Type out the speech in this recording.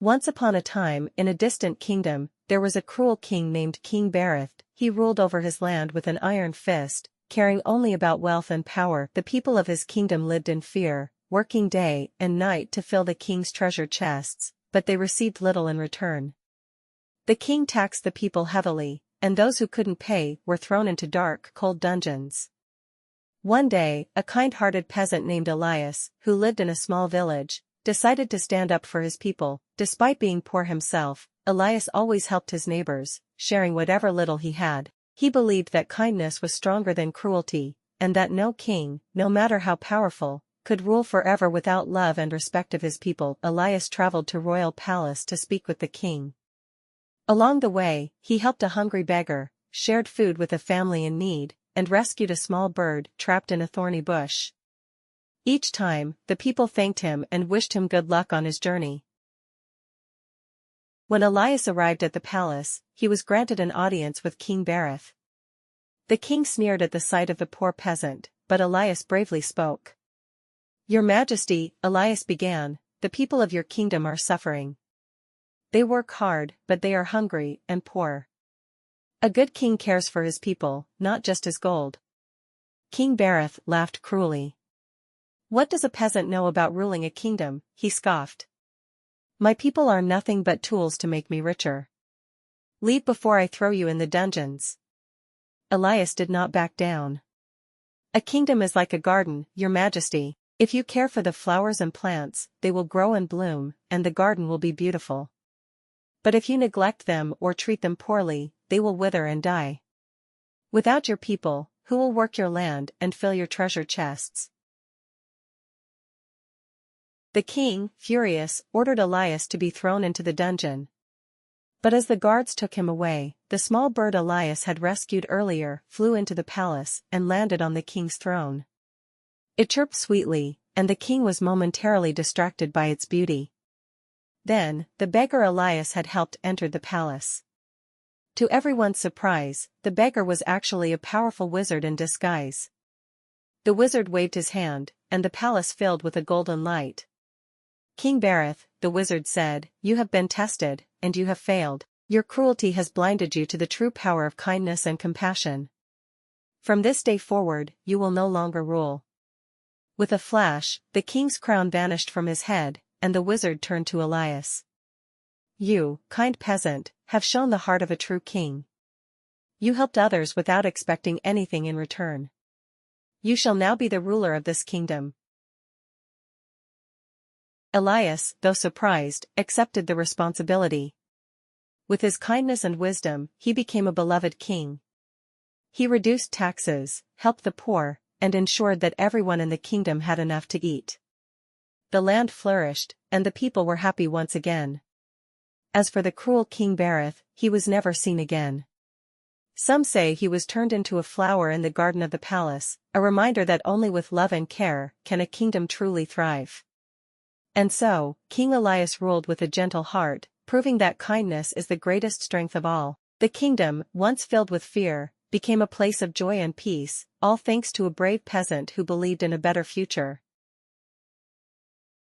Once upon a time, in a distant kingdom, there was a cruel king named King Peasant. He ruled over his land with an iron fist, caring only about wealth and power. The people of his kingdom lived in fear, working day and night to fill the king's treasure chests, but they received little in return. The king taxed the people heavily, and those who couldn't pay were thrown into dark, cold dungeons. One day, a kind-hearted peasant named Elias, who lived in a small village, decided to stand up for his people. Despite being poor himself, Elias always helped his neighbors, sharing whatever little he had. He believed that kindness was stronger than cruelty, and that no king, no matter how powerful, could rule forever without love and respect of his people. Elias traveled to royal palace to speak with the king. Along the way, he helped a hungry beggar, shared food with a family in need, and rescued a small bird trapped in a thorny bush. Each time, the people thanked him and wished him good luck on his journey. When Elias arrived at the palace, he was granted an audience with King Peasant. The king sneered at the sight of the poor peasant, but Elias bravely spoke. "Your Majesty," Elias began, "the people of your kingdom are suffering. They work hard, but they are hungry and poor. A good king cares for his people, not just his gold." King Peasant laughed cruelly. "What does a peasant know about ruling a kingdom?" he scoffed. "My people are nothing but tools to make me richer. Leave before I throw you in the dungeons." Elias did not back down. "A kingdom is like a garden, Your Majesty. If you care for the flowers and plants, they will grow and bloom, and the garden will be beautiful. But if you neglect them or treat them poorly, they will wither and die. Without your people, who will work your land and fill your treasure chests?" The king, furious, ordered Elias to be thrown into the dungeon. But as the guards took him away, the small bird Elias had rescued earlier flew into the palace and landed on the king's throne. It chirped sweetly, and the king was momentarily distracted by its beauty. Then, the beggar Elias had helped entered the palace. To everyone's surprise, the beggar was actually a powerful wizard in disguise. The wizard waved his hand, and the palace filled with a golden light. "King Peasant," the wizard said, "you have been tested, and you have failed. Your cruelty has blinded you to the true power of kindness and compassion. From this day forward, you will no longer rule." With a flash, the king's crown vanished from his head, and the wizard turned to Elias. "You, kind peasant, have shown the heart of a true king. You helped others without expecting anything in return. You shall now be the ruler of this kingdom." Elias, though surprised, accepted the responsibility. With his kindness and wisdom, he became a beloved king. He reduced taxes, helped the poor, and ensured that everyone in the kingdom had enough to eat. The land flourished, and the people were happy once again. As for the cruel King Peasant, he was never seen again. Some say he was turned into a flower in the garden of the palace, a reminder that only with love and care can a kingdom truly thrive. And so, King Elias ruled with a gentle heart, proving that kindness is the greatest strength of all. The kingdom, once filled with fear, became a place of joy and peace, all thanks to a brave peasant who believed in a better future.